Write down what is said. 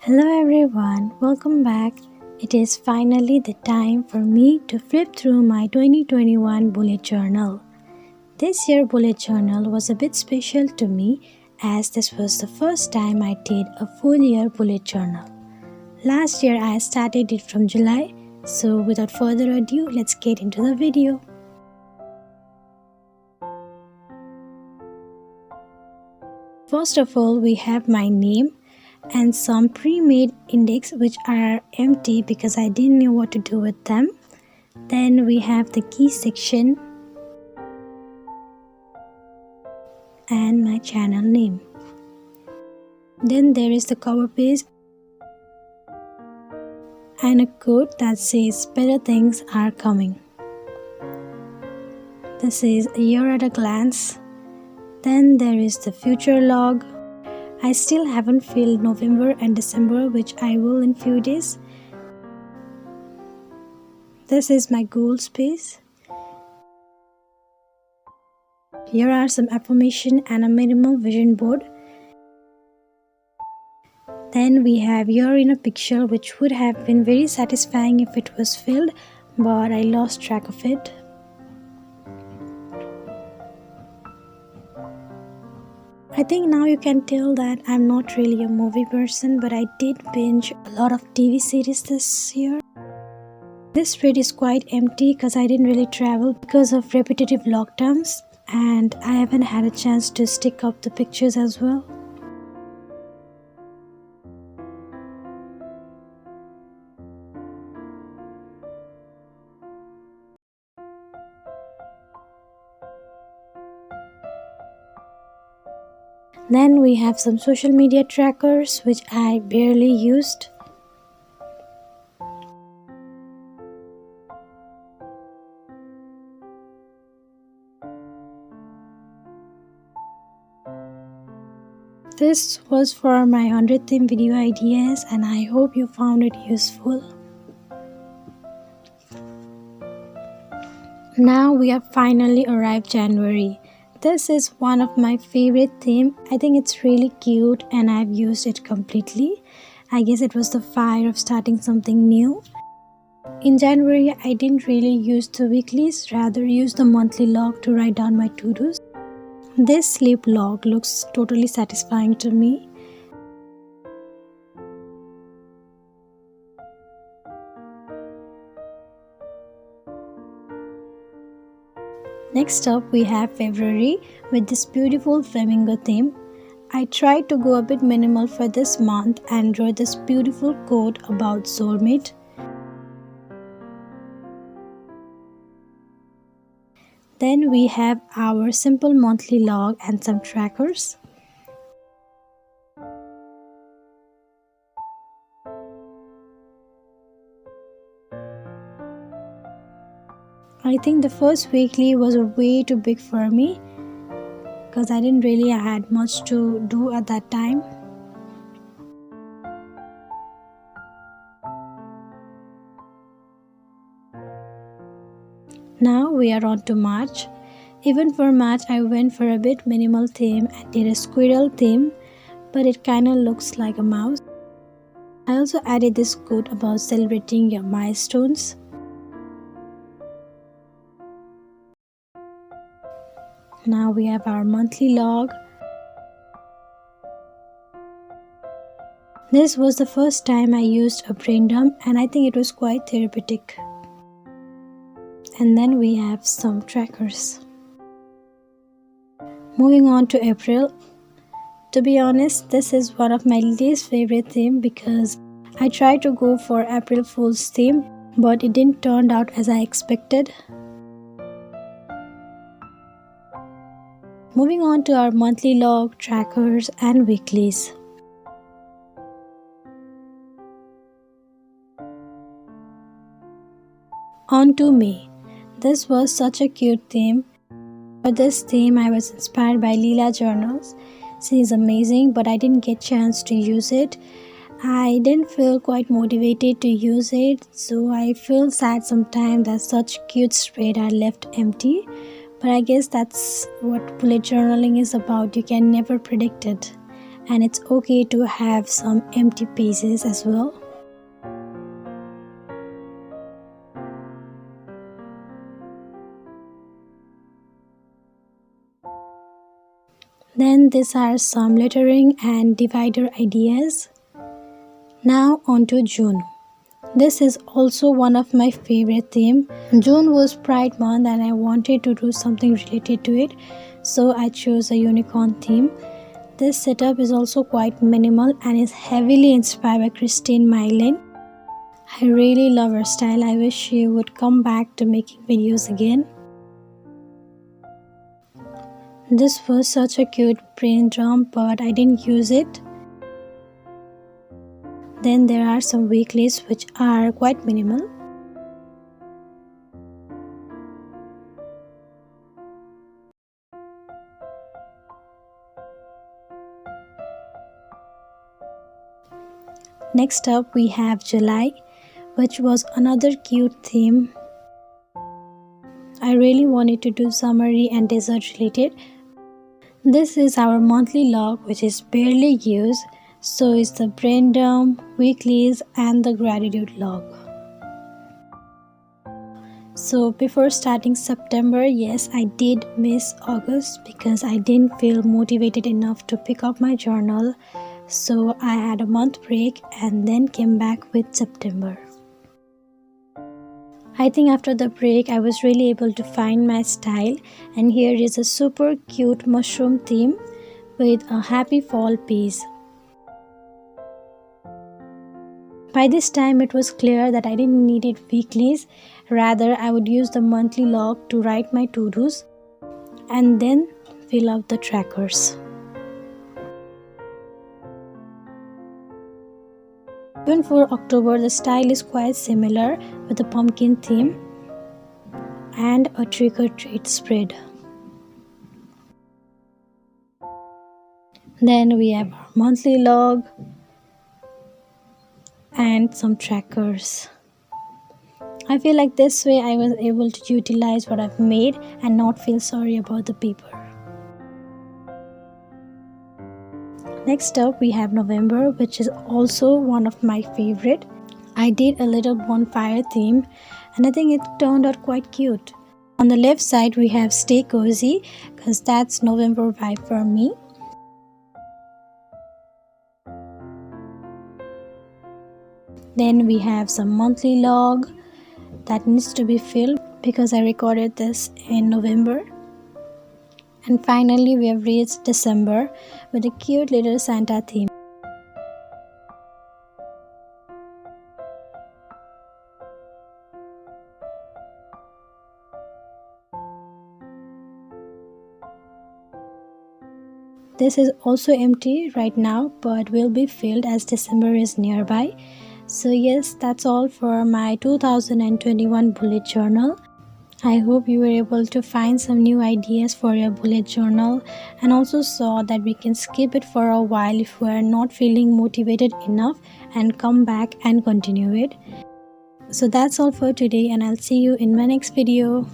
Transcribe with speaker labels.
Speaker 1: Hello everyone, welcome back. It is finally the time for me to flip through my 2021 bullet journal. This year bullet journal was a bit special to me as this was the first time I did a full year bullet journal. Last year I started it from July, so without further ado, let's get into the video. First of all, we have my name and some pre-made index which are empty because I didn't know what to do with them. Then we have the key section and my channel name. Then there is the cover page and a quote that says better things are coming. This is a year at a glance. Then there is the future log. I still haven't filled November and December, which I will in few days. This is my goal space. Here are some affirmation and a minimal vision board. Then we have year in a picture, which would have been very satisfying if it was filled, but I lost track of it. I think now you can tell that I'm not really a movie person, but I did binge a lot of TV series this year. This spread is quite empty because I didn't really travel because of repetitive lockdowns, and I haven't had a chance to stick up the pictures as well. Then we have some social media trackers which I barely used. This was for my 100th theme video ideas and I hope you found it useful. Now we have finally arrived January. This is one of my favorite themes. I think it's really cute and I've used it completely. I guess it was the fire of starting something new. In January, I didn't really use the weeklies, rather use the monthly log to write down my to-dos. This sleep log looks totally satisfying to me. Next up we have February with this beautiful flamingo theme. I tried to go a bit minimal for this month and wrote this beautiful quote about soulmate. Then we have our simple monthly log and some trackers. I think the first weekly was way too big for me because I didn't really had much to do at that time. Now we are on to March. Even for March I went for a bit minimal theme and did a squirrel theme, but it kinda looks like a mouse. I also added this quote about celebrating your milestones. Now we have our monthly log. This was the first time I used a brain dump and I think it was quite therapeutic. And then we have some trackers. Moving on to April. To be honest, this is one of my least favorite theme because I tried to go for April Fool's theme, but it didn't turn out as I expected. Moving on to our monthly log, trackers and weeklies. On to May. This was such a cute theme. For this theme I was inspired by Leela journals. She is amazing, but I didn't get chance to use it. I didn't feel quite motivated to use it, so I feel sad sometimes that such cute spreads are left empty. But I guess that's what bullet journaling is about. You can never predict it. and it's okay to have some empty pages as well. Then these are some lettering and divider ideas. Now on to June. This is also one of my favorite themes. June was Pride month and I wanted to do something related to it, so I chose a unicorn theme. This setup is also quite minimal and is heavily inspired by Christine Mylan. I really love her style. I wish she would come back to making videos again. This was such a cute brain drum, but I didn't use it. Then there are some weeklies which are quite minimal. Next up we have July, which was another cute theme. I really wanted to do summary and desert related. This is our monthly log, which is barely used. So is the brain dump, weeklies and the gratitude log. So before starting September, yes, I did miss August because I didn't feel motivated enough to pick up my journal. So I had a month break and then came back with September. I think after the break I was really able to find my style, and here is a super cute mushroom theme with a happy fall piece. By this time it was clear that I didn't need it weeklies, rather I would use the monthly log to write my to-dos and then fill out the trackers. Even for October, the style is quite similar with a pumpkin theme and a trick-or-treat spread. Then we have our monthly log and some trackers. I feel like this way I was able to utilize what I've made and not feel sorry about the paper. Next up we have November, which is also one of my favorite. I did a little bonfire theme and I think it turned out quite cute. On the left side we have Stay Cozy because that's November vibe for me. Then we have some monthly log that needs to be filled because I recorded this in November. And finally we have reached December with a cute little Santa theme. This is also empty right now but will be filled as December is nearby. So yes, that's all for my 2021 bullet journal. I hope you were able to find some new ideas for your bullet journal and also saw that we can skip it for a while if we are not feeling motivated enough and come back and continue it. So that's all for today and I'll see you in my next video.